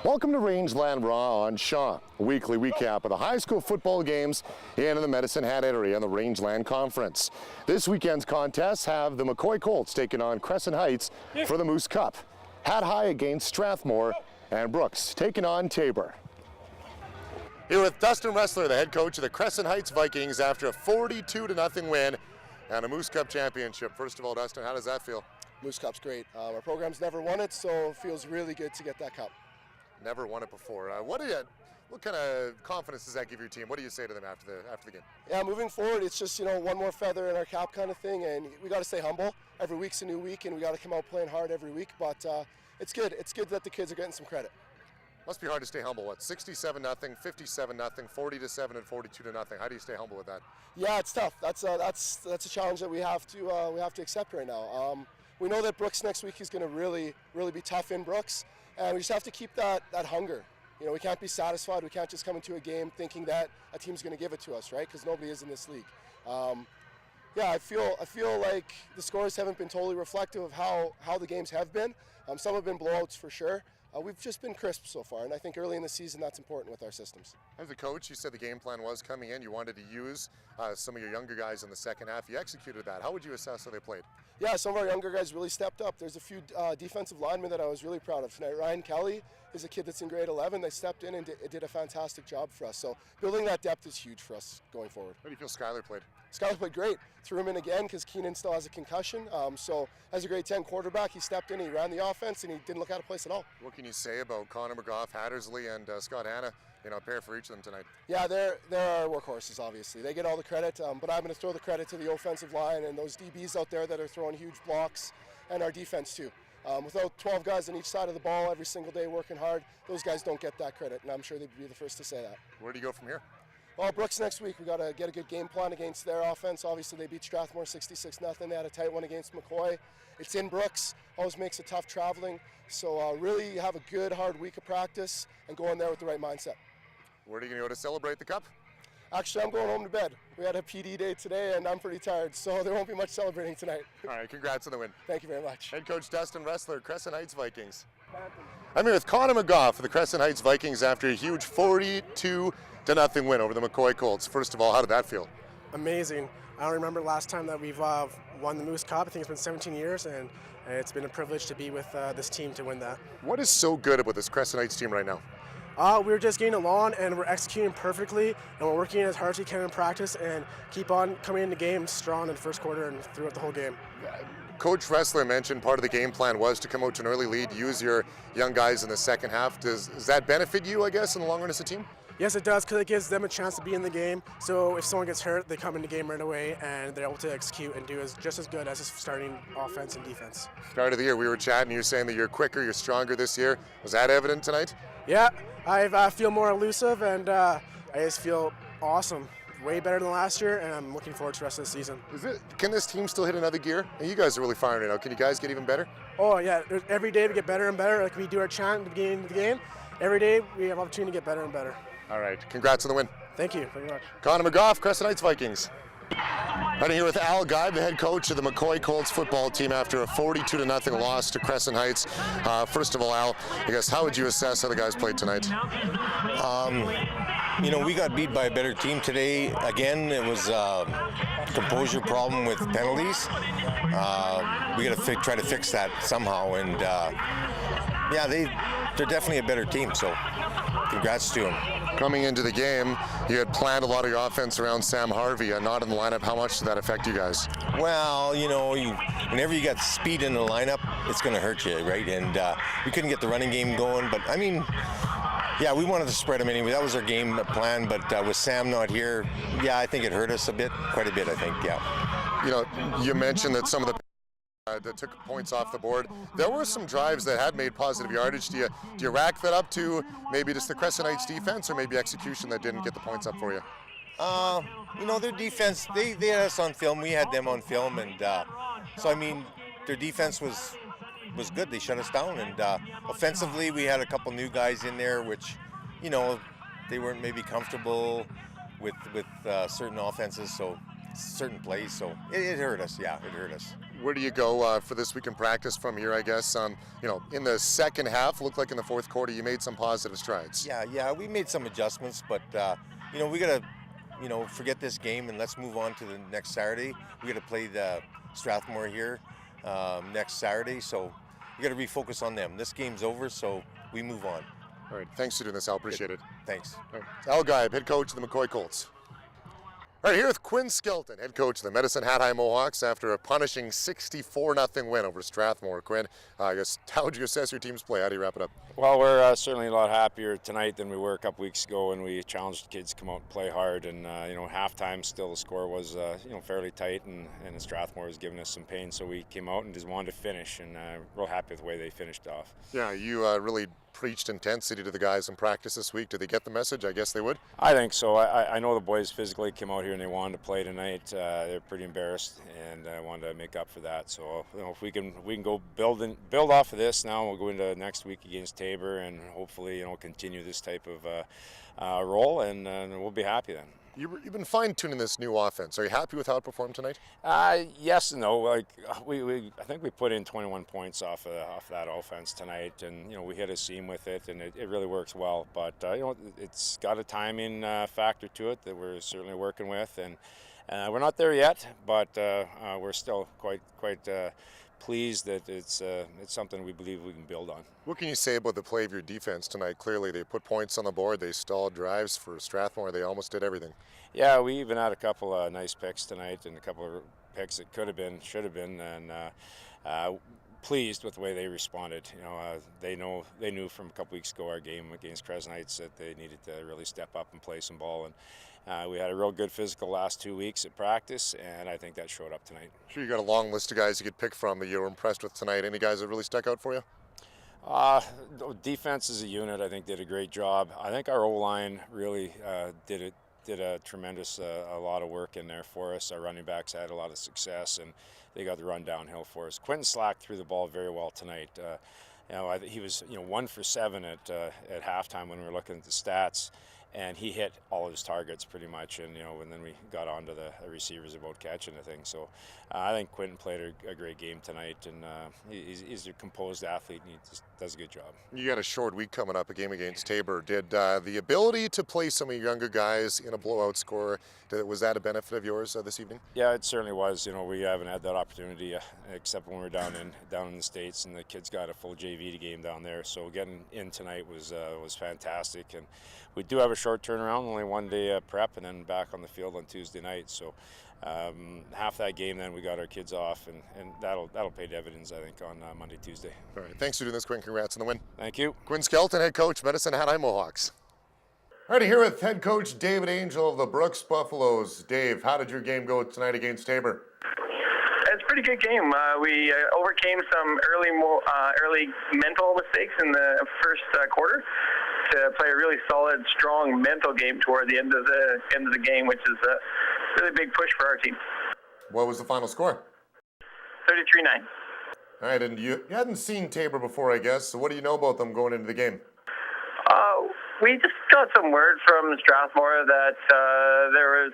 Welcome to Rangeland Raw on Shaw, a weekly recap of the high school football games in the Medicine Hat area in the Rangeland Conference. This weekend's contests have the McCoy Colts taking on Crescent Heights for the Moose Cup, Hat High against Strathmore, and Brooks taking on Tabor. Here with Dustin Ressler, the head coach of the Crescent Heights Vikings after a 42-0 win and a Moose Cup championship. First of all, Dustin, how does that feel? Moose Cup's great. Our program's never won it, so it feels really good to get that cup. Never won it before. What kind of confidence does that give your team? What do you say to them after the game? Yeah, moving forward, it's just, one more feather in our cap kind of thing, and we got to stay humble. Every week's a new week, and we got to come out playing hard every week. But it's good. It's good that the kids are getting some credit. Must be hard to stay humble. What, 67-0, 57-0, 40-7, and 42-0. How do you stay humble with that? Yeah, it's tough. That's a challenge that we have to accept right now. We know that Brooks next week is going to really be tough in Brooks. And we just have to keep that hunger. We can't be satisfied. We can't just come into a game thinking that a team's going to give it to us, right? Because nobody is in this league. Yeah, I feel like the scores haven't been totally reflective of how the games have been. Some have been blowouts for sure. We've just been crisp so far, and I think early in the season that's important with our systems. As a coach, you said the game plan was coming in. You wanted to use some of your younger guys in the second half. You executed that. How would you assess how they played? Yeah, some of our younger guys really stepped up. There's a few defensive linemen that I was really proud of tonight. Ryan Kelly is a kid that's in grade 11. They stepped in and did a fantastic job for us. So building that depth is huge for us going forward. How do you feel Skyler played? Skyler played great. Threw him in again because Keenan still has a concussion. So as a grade 10 quarterback, he stepped in, he ran the offense, and he didn't look out of place at all. What can you say about Connor McGough, Hattersley, and Scott Hanna? A pair for each of them tonight. Yeah, they're our workhorses, obviously. They get all the credit, but I'm going to throw the credit to the offensive line and those DBs out there that are throwing huge blocks, and our defense too. Without 12 guys on each side of the ball every single day working hard, those guys don't get that credit, and I'm sure they'd be the first to say that. Where do you go from here? Well, Brooks next week, we got to get a good game plan against their offense. Obviously, they beat Strathmore 66-0. They had a tight one against McCoy. It's in Brooks, always makes it tough traveling. So really have a good, hard week of practice and go in there with the right mindset. Where are you going to go to celebrate the cup? Actually, I'm going home to bed. We had a PD day today, and I'm pretty tired, so there won't be much celebrating tonight. All right, congrats on the win. Thank you very much. Head coach Dustin Ressler, Crescent Heights Vikings. I'm here with Connor McGough for the Crescent Heights Vikings after a huge 42-0 win over the McCoy Colts. First of all, how did that feel? Amazing. I don't remember the last time that we've won the Moose Cup. I think it's been 17 years, and it's been a privilege to be with this team to win that. What is so good about this Crescent Heights team right now? We're just getting along, and we're executing perfectly, and we're working as hard as we can in practice and keep on coming into games strong in the first quarter and throughout the whole game. Coach Ressler mentioned part of the game plan was to come out to an early lead, use your young guys in the second half. Does that benefit you, I guess, in the long run as a team? Yes, it does, because it gives them a chance to be in the game. So if someone gets hurt, they come in the game right away, and they're able to execute and do just as good as a starting offense and defense. Start of the year, we were chatting, you were saying that you're quicker, you're stronger this year. Was that evident tonight? Yeah, I feel more elusive, and I just feel awesome. Way better than last year, and I'm looking forward to the rest of the season. Can this team still hit another gear? You guys are really firing it out. Can you guys get even better? Oh yeah, every day we get better and better. Like we do our chant at the beginning of the game. Every day we have opportunity to get better and better. All right, congrats on the win. Thank you very much. Connor McGough, Crescent Heights Vikings. I'm here with Al Guy, the head coach of the McCoy Colts football team after a 42-0 loss to Crescent Heights. First of all, Al, I guess how would you assess how the guys played tonight? We got beat by a better team today. Again, it was a composure problem with penalties. We got to try to fix that somehow, and they're definitely a better team, so congrats to them. Coming into the game, you had planned a lot of your offense around Sam Harvey, not in the lineup. How much did that affect you guys? Well, whenever you got speed in the lineup, it's going to hurt you, right? And we couldn't get the running game going, but I mean, yeah, we wanted to spread them anyway. That was our game plan, but with Sam not here, yeah, I think it hurt us quite a bit, I think, yeah. You mentioned that some of the that took points off the board. There were some drives that had made positive yardage. Do you rack that up to maybe just the Crescent Heights defense, or maybe execution that didn't get the points up for you? Their defense, they had us on film. We had them on film, and so I mean, their defense was good. They shut us down, and offensively, we had a couple new guys in there, which, they weren't maybe comfortable with certain offenses, so certain plays. So it hurt us. Yeah, it hurt us. Where do you go for this week in practice from here, I guess? In the second half, looked like in the fourth quarter, you made some positive strides. Yeah, we made some adjustments, but we got to, forget this game and let's move on to the next Saturday. We got to play the Strathmore here next Saturday, so we got to refocus on them. This game's over, so we move on. All right, thanks for doing this, Al. Appreciate it. Thanks. All right. Al Geib, head coach of the McCoy Colts. All right, here with Quinn Skelton, head coach of the Medicine Hat High Mohawks after a punishing 64-0 win over Strathmore. Quinn, I guess, how would you assess your team's play? How do you wrap it up? Well, we're certainly a lot happier tonight than we were a couple weeks ago when we challenged the kids to come out and play hard. And, halftime still the score was, fairly tight and Strathmore was giving us some pain. So we came out and just wanted to finish and real happy with the way they finished off. Yeah, you really preached intensity to the guys in practice this week. Did they get the message? I guess they would. I think so. I know the boys physically came out here and they wanted to play tonight. They're pretty embarrassed and I wanted to make up for that. So if we can go build off of this now, we'll go into next week against Tabor and hopefully continue this type of role and we'll be happy then. You've been fine-tuning this new offense. Are you happy with how it performed tonight? Yes and no. I think we put in 21 points off that offense tonight, and we hit a seam with it, and it really works well. But it's got a timing factor to it that we're certainly working with, and we're not there yet, but we're still quite pleased that it's something we believe we can build on. What can you say about the play of your defense tonight? Clearly, they put points on the board. They stalled drives for Strathmore. They almost did everything. Yeah, we even had a couple of nice picks tonight and a couple of picks that could have been, should have been, and pleased with the way they responded. They knew from a couple weeks ago our game against Crescent Heights that they needed to really step up and play some ball. And we had a real good physical last 2 weeks at practice, and I think that showed up tonight. Sure, you got a long list of guys you could pick from that you were impressed with tonight. Any guys that really stuck out for you? Defense as a unit, I think, did a great job. I think our O-line really did a tremendous a lot of work in there for us. Our running backs had a lot of success, and they got the run downhill for us. Quinn Slack threw the ball very well tonight. He was 1 for 7 at halftime when we were looking at the stats. And he hit all of his targets pretty much, and then we got on to the receivers about catching the thing. So I think Quentin played a great game tonight, and he's a composed athlete, and he just does a good job. You got a short week coming up, a game against Tabor. Did the ability to play some of your younger guys in a blowout score, was that a benefit of yours this evening? Yeah, it certainly was. We haven't had that opportunity except when we were down in the States, and the kids got a full JV game down there. So getting in tonight was fantastic, and we do have a short turnaround, only 1 day prep, and then back on the field on Tuesday night. So half that game, then we got our kids off, and that'll pay dividends, I think, on Monday, Tuesday. All right, thanks for doing this, Quinn. Congrats on the win. Thank you. Quinn Skelton, head coach, Medicine Hat High Mohawks. All right, here with head coach David Angel of the Brooks Buffaloes. Dave, how did your game go tonight against Tabor? It's a pretty good game. We overcame some early mental mistakes in the first quarter to play a really solid, strong mental game toward the end of the game, which is a really big push for our team. What was the final score? 33-9. All right, and you hadn't seen Tabor before, I guess, so what do you know about them going into the game? We just got some word from Strathmore that there was,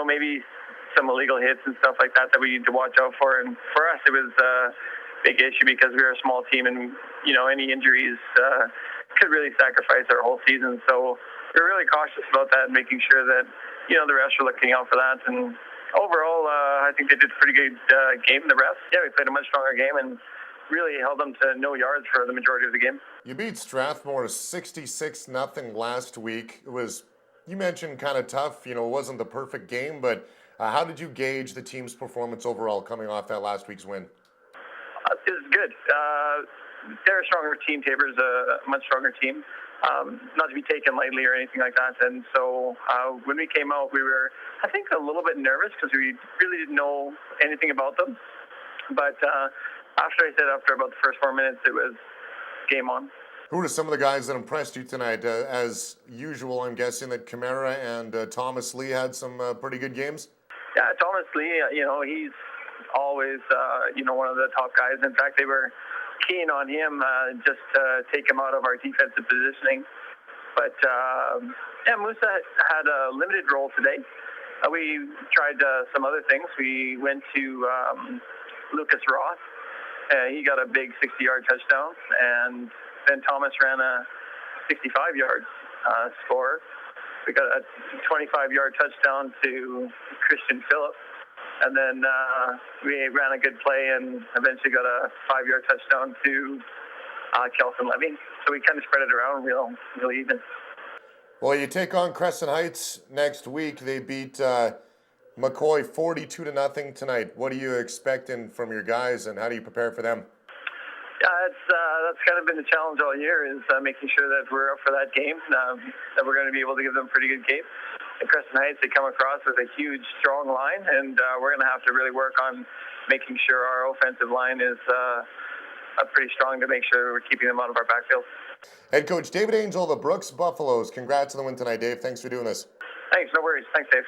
maybe some illegal hits and stuff like that we need to watch out for. And for us, it was a big issue because we were a small team and, any injuries could really sacrifice our whole season. So we're really cautious about that and making sure that, the refs are looking out for that. And overall, I think they did a pretty good game, the refs. Yeah, we played a much stronger game and really held them to no yards for the majority of the game. You beat Strathmore 66-0 last week. It was, you mentioned, kind of tough. It wasn't the perfect game, but how did you gauge the team's performance overall coming off that last week's win? It was good. They're a stronger team. Tabor's a much stronger team. Not to be taken lightly or anything like that. And so when we came out, we were, I think, a little bit nervous because we really didn't know anything about them. But after about the first 4 minutes, it was game on. Who are some of the guys that impressed you tonight? As usual, I'm guessing that Camara and Thomas Lee had some pretty good games? Yeah, Thomas Lee, he's always, one of the top guys. In fact, they were keen on him just to take him out of our defensive positioning. But, Musa had a limited role today. We tried some other things. We went to Lucas Ross. He got a big 60-yard touchdown, and Ben Thomas ran a 65-yard score. We got a 25-yard touchdown to Christian Phillips, and then we ran a good play and eventually got a 5-yard touchdown to Kelson Levy. So we kind of spread it around real even. Well, you take on Crescent Heights next week. They beat McCoy 42-0 tonight. What are you expecting from your guys, and how do you prepare for them? Yeah, that's kind of been the challenge all year, is making sure that we're up for that game, that we're going to be able to give them a pretty good game. At Crescent Heights, they come across with a huge, strong line, and we're going to have to really work on making sure our offensive line is pretty strong to make sure we're keeping them out of our backfield. Head coach David Angel, the Brooks Buffaloes. Congrats on the win tonight, Dave. Thanks for doing this. Thanks, no worries. Thanks, Dave.